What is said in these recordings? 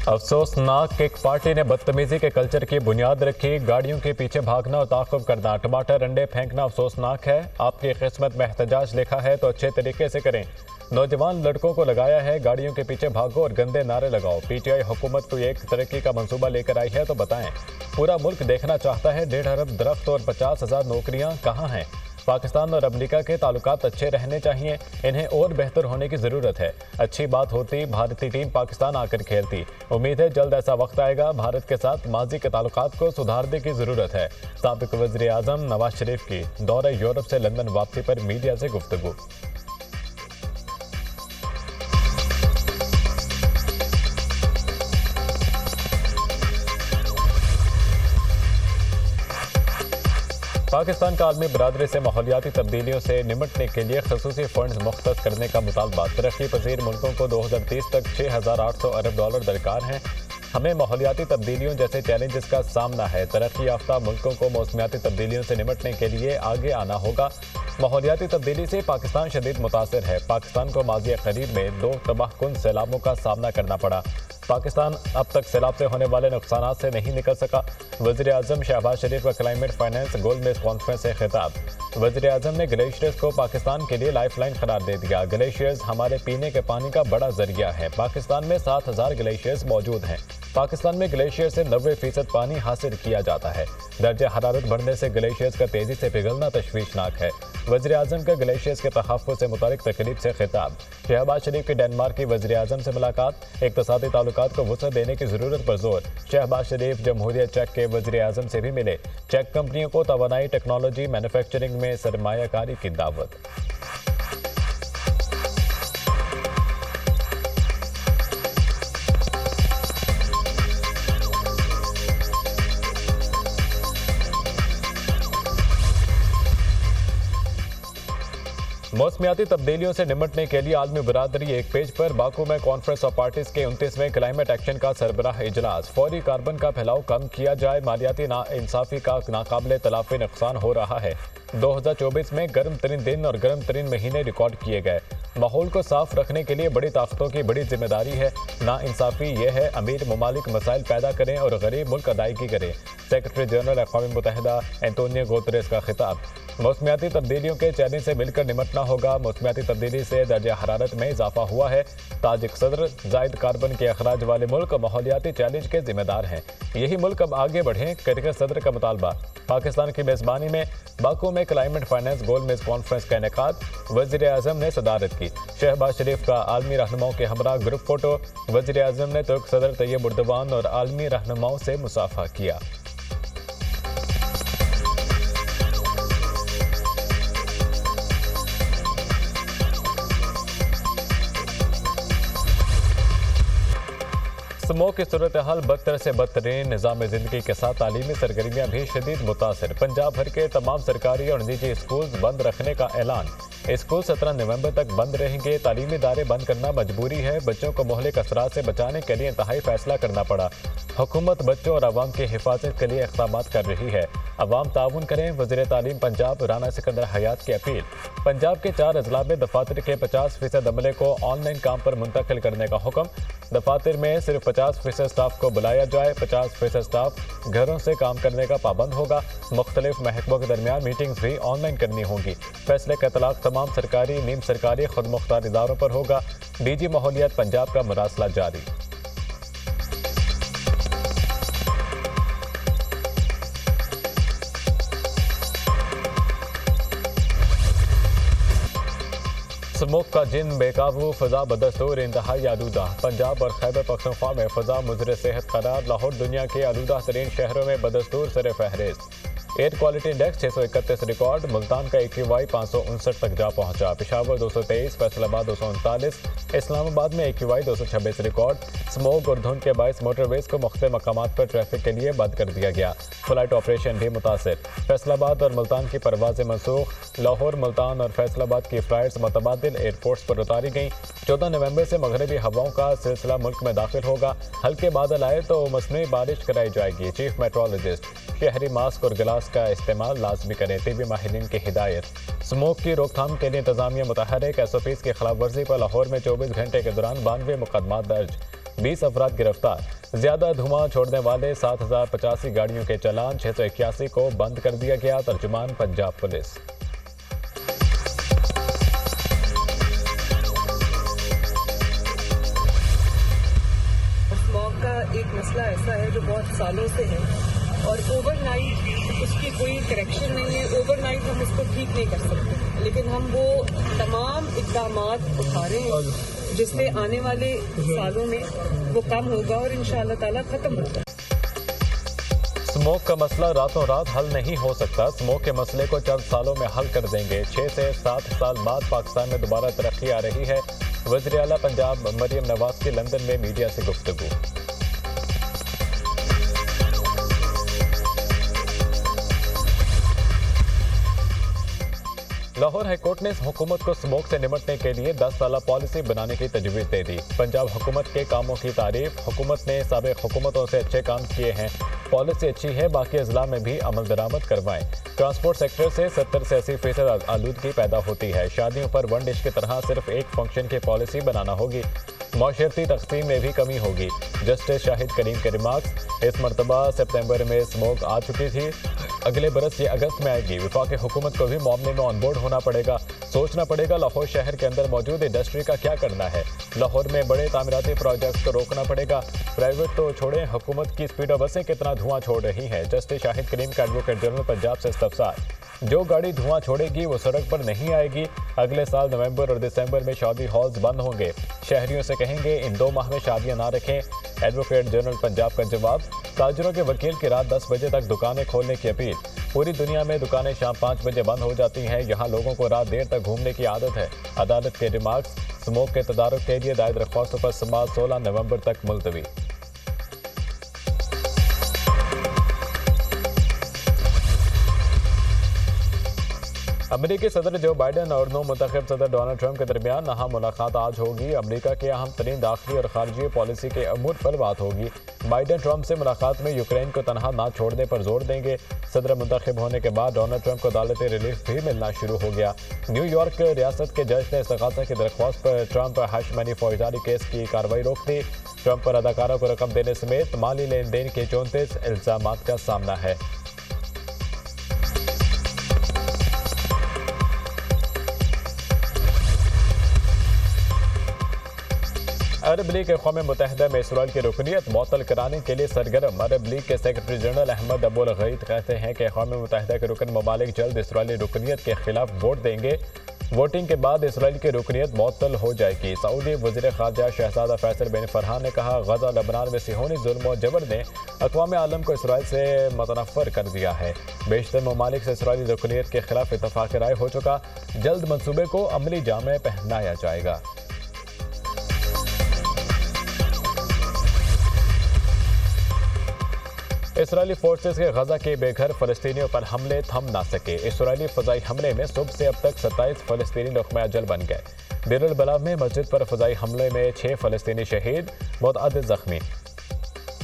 افسوسناک ایک پارٹی نے بدتمیزی کے کلچر کی بنیاد رکھی، گاڑیوں کے پیچھے بھاگنا اور تعاقب کرنا، ٹماٹر انڈے پھینکنا افسوسناک ہے۔ آپ کی قسمت میں احتجاج لکھا ہے تو اچھے طریقے سے کریں۔ نوجوان لڑکوں کو لگایا ہے گاڑیوں کے پیچھے بھاگو اور گندے نعرے لگاؤ۔ پی ٹی آئی حکومت کوئی ایک ترقی کا منصوبہ لے کر آئی ہے تو بتائیں۔ پورا ملک دیکھنا چاہتا ہے 1.5 ارب درخت اور 50,000 نوکریاں کہاں ہیں۔ پاکستان اور امریکہ کے تعلقات اچھے رہنے چاہیے، انہیں اور بہتر ہونے کی ضرورت ہے۔ اچھی بات ہوتی بھارتی ٹیم پاکستان آ کر کھیلتی۔ امید ہے جلد ایسا وقت آئے گا۔ بھارت کے ساتھ ماضی کے تعلقات کو سدھارنے کی ضرورت ہے۔ سابق وزیر اعظم نواز شریف کی دورہ یورپ سے لندن واپسی پر میڈیا سے گفتگو۔ پاکستان کا عالمی برادری سے ماحولیاتی تبدیلیوں سے نمٹنے کے لیے خصوصی فنڈز مختص کرنے کا مطالبہ۔ ترقی پذیر ملکوں کو 2030 تک $6,800 ارب درکار ہیں۔ ہمیں ماحولیاتی تبدیلیوں جیسے چیلنجز کا سامنا ہے۔ ترقی یافتہ ملکوں کو موسمیاتی تبدیلیوں سے نمٹنے کے لیے آگے آنا ہوگا۔ ماحولیاتی تبدیلی سے پاکستان شدید متاثر ہے۔ پاکستان کو ماضی قریب میں 2 تباہ کن سیلابوں کا سامنا کرنا پڑا۔ پاکستان اب تک سیلاب سے ہونے والے نقصانات سے نہیں نکل سکا۔ وزیر اعظم شہباز شریف کا کلائمیٹ فائنانس گول میز کانفرنس سے خطاب۔ وزیر اعظم نے گلیشیئرز کو پاکستان کے لیے لائف لائن قرار دے دیا۔ گلیشیئرز ہمارے پینے کے پانی کا بڑا ذریعہ ہے۔ پاکستان میں 7,000 گلیشیئرز موجود ہیں۔ پاکستان میں گلیشیئر سے 90% پانی حاصل کیا جاتا ہے۔ درجہ حرارت بڑھنے سے گلیشیئرز کا تیزی سے پگھلنا تشویشناک ہے۔ وزیر اعظم کا گلیشیئرز کے تحفظ سے متعلق تقریب سے خطاب۔ شہباز شریف کی ڈنمارک کی وزیر اعظم سے ملاقات، اقتصادی تعلقات کو وسعت دینے کی ضرورت پر زور۔ شہباز شریف جمہوریہ چیک کے وزیر اعظم سے بھی ملے۔ چیک کمپنیوں کو توانائی، ٹیکنالوجی، مینوفیکچرنگ میں سرمایہ کاری کی دعوت۔ موسمیاتی تبدیلیوں سے نمٹنے کے لیے عالمی برادری ایک پیج پر۔ باکو میں کانفرنس آف پارٹیز کے 29ویں کلائمیٹ ایکشن کا سربراہ اجلاس۔ فوری کاربن کا پھیلاؤ کم کیا جائے، مالیاتی ناانصافی کا ناقابل تلافی نقصان ہو رہا ہے۔ 2024 میں گرم ترین دن اور گرم ترین مہینے ریکارڈ کیے گئے۔ ماحول کو صاف رکھنے کے لیے بڑی طاقتوں کی بڑی ذمہ داری ہے۔ ناانصافی یہ ہے امیر ممالک مسائل پیدا کریں اور غریب ملک ادائیگی کریں۔ سیکرٹری جنرل اقوام متحدہ اینٹونیو گوتریس کا خطاب۔ موسمیاتی تبدیلیوں کے چیلنج سے مل کر نمٹنا ہوگا۔ موسمیاتی تبدیلی سے درجہ حرارت میں اضافہ ہوا ہے۔ تاجک صدر، زائد کاربن کے اخراج والے ملک ماحولیاتی چیلنج کے ذمہ دار ہیں۔ یہی ملک اب آگے بڑھیں، کرگس صدر کا مطالبہ۔ پاکستان کی میزبانی میں باکو میں کلائمیٹ فائنانس گول میز کانفرنس کا انعقاد، وزیر اعظم نے صدارت کی۔ شہباز شریف کا عالمی رہنماؤں کے ہمراہ گروپ فوٹو۔ وزیر اعظم نے ترک صدر طیب اردوان اور عالمی رہنماؤں سے مصافحہ کیا۔ اسموگ کی صورتحال بدتر سے بدترین، نظام زندگی کے ساتھ تعلیمی سرگرمیاں بھی شدید متاثر۔ پنجاب بھر کے تمام سرکاری اور نجی اسکولز بند رکھنے کا اعلان۔ اسکول 17 نومبر تک بند رہیں گے۔ تعلیمی ادارے بند کرنا مجبوری ہے۔ بچوں کو مہلک اثرات سے بچانے کے لیے انتہائی فیصلہ کرنا پڑا۔ حکومت بچوں اور عوام کی حفاظت کے لیے اقدامات کر رہی ہے۔ عوام تعاون کریں، وزیر تعلیم پنجاب رانا سکندر حیات کی اپیل۔ پنجاب کے 4 اضلاع میں دفاتر کے 50% عملے کو آن لائن کام پر منتقل کرنے کا حکم۔ دفاتر میں صرف 50% سٹاف کو بلایا جائے، 50% سٹاف گھروں سے کام کرنے کا پابند ہوگا۔ مختلف محکموں کے درمیان میٹنگز بھی آن لائن کرنی ہوں گی۔ فیصلے کا اطلاق تمام سرکاری، نیم سرکاری، خود مختار اداروں پر ہوگا۔ ڈی جی ماحولیات پنجاب کا مراسلہ جاری۔ اسموگ کا جن بے قابو، فضا بدستور انتہائی آلودہ۔ پنجاب اور خیبر پختونخوا میں فضا مضر صحت قرار۔ لاہور دنیا کے آلودہ ترین شہروں میں بدستور سر فہرست۔ Air quality index 631 record. Multan کا AQI 559 تک جا پہنچا۔ پشاور 223، فیصل آباد 239، اسلام آباد میں AQI 226 ریکارڈ۔ اسموگ اور دھند کے باعث موٹر ویز کو مختلف مقامات پر ٹریفک کے لیے بند کر دیا گیا۔ فلائٹ آپریشن بھی متاثر۔ فیصل آباد اور ملتان کی پروازیں منسوخ۔ لاہور، ملتان اور فیصل آباد کی فلائٹس متبادل ایئرپورٹس پر اتاری گئیں۔ 14 نومبر سے مغربی ہواؤں کا سلسلہ ملک میں داخل ہوگا۔ ہلکے بادل آئے تو مصنوعی بارش کرائی جائے گی۔ Chief meteorologist. شہری ماسک اور گلاس کا استعمال لازمی کریں، طبی ماہرین کی ہدایت۔ اسموگ کی روک تھام کے لیے انتظامیہ متحرک۔ SOPs کی خلاف ورزی پر لاہور میں 24 گھنٹے کے دوران 92 مقدمات درج۔ 20 افراد گرفتار۔ زیادہ دھواں چھوڑنے والے 7085 گاڑیوں کے چلان، 681 کو بند کر دیا گیا۔ ترجمان پنجاب پولیس۔ اسموگ کا ایک مسئلہ ایسا ہے جو بہت سالوں سے ہے اور اوور نائٹ اس کی کوئی کریکشن نہیں ہے۔ اوور نائٹ ہم اس کو ٹھیک نہیں کر سکتے، لیکن ہم وہ تمام اقدامات اٹھا رہے ہیں جس سے آنے والے سالوں میں وہ کم ہوگا اور انشاءاللہ تعالیٰ ختم ہوگا۔ اسموگ کا مسئلہ راتوں رات حل نہیں ہو سکتا، اسموگ کے مسئلے کو چند سالوں میں حل کر دیں گے۔ 6 سے 7 سال بعد پاکستان میں دوبارہ ترقی آ رہی ہے۔ وزیر اعلیٰ پنجاب مریم نواز کی لندن میں میڈیا سے گفتگو۔ لاہور ہائی کورٹ نے حکومت کو اسموگ سے نمٹنے کے لیے 10 سالہ پالیسی بنانے کی تجویز دے دی۔ پنجاب حکومت کے کاموں کی تعریف۔ حکومت نے سابق حکومتوں سے اچھے کام کیے ہیں، پالیسی اچھی ہے، باقی اضلاع میں بھی عمل درآمد کروائیں۔ ٹرانسپورٹ سیکٹر سے 70 سے 80% آلودگی پیدا ہوتی ہے۔ شادیوں پر ون ڈش کی طرح صرف ایک فنکشن کی پالیسی بنانا ہوگی۔ معاشرتی تقسیم میں بھی کمی ہوگی۔ جسٹس شاہد کریم کے ریمارکس۔ اس مرتبہ سپتمبر میں اسموگ آ چکی تھی، اگلے برس یہ اگست میں آئے گی۔ وفاقی حکومت کو بھی معاملے میں آن بورڈ ہونا پڑے گا، سوچنا پڑے گا لاہور شہر کے اندر موجود انڈسٹری کا کیا کرنا ہے۔ لاہور میں بڑے تعمیراتی پروجیکٹس کو روکنا پڑے گا۔ پرائیویٹ تو چھوڑیں، حکومت کی اسپیڈو بسیں کتنا دھواں چھوڑ رہی ہیں۔ جسٹس شاہد کریم کا ایڈوکیٹ جنرل پنجاب سے استفسار۔ جو گاڑی دھواں چھوڑے گی وہ سڑک پر نہیں آئے گی۔ اگلے سال نومبر اور دسمبر میں شادی ہالز بند ہوں گے، شہریوں سے کہیں گے ان 2 ماہ میں شادیاں نہ رکھیں۔ ایڈوکیٹ جنرل پنجاب کا جواب۔ تاجروں کے وکیل کی رات 10 بجے تک دکانیں کھولنے کی اپیل۔ پوری دنیا میں دکانیں شام 5 بجے بند ہو جاتی ہیں، یہاں لوگوں کو رات دیر تک گھومنے کی عادت ہے۔ عدالت کے ریمارکس۔ اسموگ کے تدارک کے لیے دائر درخواستوں پر سماعت 16 نومبر تک ملتوی۔ امریکی صدر جو بائیڈن اور نو منتخب صدر ڈونلڈ ٹرمپ کے درمیان اہم ملاقات آج ہوگی۔ امریکہ کے اہم ترین داخلی اور خارجی پالیسی کے امور پر بات ہوگی۔ بائیڈن ٹرمپ سے ملاقات میں یوکرین کو تنہا نہ چھوڑنے پر زور دیں گے۔ صدر منتخب ہونے کے بعد ڈونلڈ ٹرمپ کو عدالتی ریلیف بھی ملنا شروع ہو گیا۔ نیو یارک ریاست کے جج نے استغاثہ کی درخواست پر ٹرمپ ہش منی فوجداری کیس کی کارروائی روک دی۔ ٹرمپ پر اداکاروں کو رقم دینے سمیت مالی لین دین کے 34 الزامات کا سامنا ہے۔ عرب لیگ اقوام متحدہ میں اسرائیل کی رکنیت معطل کرانے کے لیے سرگرم۔ عرب لیگ کے سیکرٹری جنرل احمد ابو الغیط کہتے ہیں کہ اقوام متحدہ کے رکن ممالک جلد اسرائیلی رکنیت کے خلاف ووٹ دیں گے۔ ووٹنگ کے بعد اسرائیل کی رکنیت معطل ہو جائے گی۔ سعودی وزیر خارجہ شہزادہ فیصل بن فرحان نے کہا، غزہ لبنان میں صہیونی ظلم و جبر نے اقوام عالم کو اسرائیل سے متنفر کر دیا ہے۔ بیشتر ممالک سے اسرائیلی رکنیت کے خلاف اتفاق رائے ہو چکا، جلد منصوبے کو عملی جامہ پہنایا جائے گا۔ اسرائیلی فورسز کے غزہ کے بے گھر فلسطینیوں پر حملے تھم نہ سکے۔ اسرائیلی فضائی حملے میں صبح سے اب تک 27 فلسطینی لقمہ اجل بن گئے۔ دیر البلاغ میں مسجد پر فضائی حملے میں 6 فلسطینی شہید، متعدد زخمی۔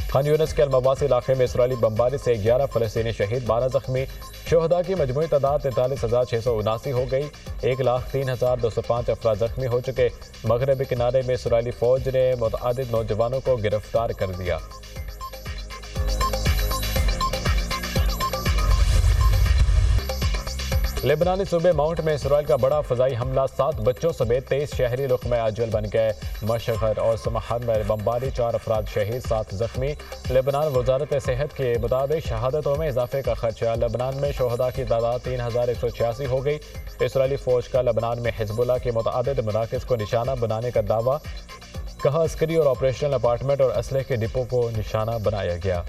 خان یونس کے المواسی علاقے میں اسرائیلی بمباری سے 11 فلسطینی شہید، 12 زخمی۔ شہداء کی مجموعی تعداد 43,679 ہو گئی۔ 1,03,205 افراد زخمی ہو چکے۔ مغربی کنارے میں اسرائیلی فوج نے متعدد نوجوانوں کو گرفتار کر دیا۔ لبنانی صوبے ماؤنٹ میں اسرائیل کا بڑا فضائی حملہ، 7 بچوں سمیت 23 شہری لقمہ اجل بن گئے۔ مشغر اور سمحر میں بمباری، 4 افراد شہید، 7 زخمی۔ لبنان وزارت صحت کے مطابق شہادتوں میں اضافے کا خدشہ، لبنان میں شہداء کی تعداد 3,186 ہو گئی۔ اسرائیلی فوج کا لبنان میں حزب اللہ کے متعدد مراکز کو نشانہ بنانے کا دعویٰ، کہا عسکری اور آپریشنل اپارٹمنٹ اور اسلحے کے ڈپو کو نشانہ بنایا گیا۔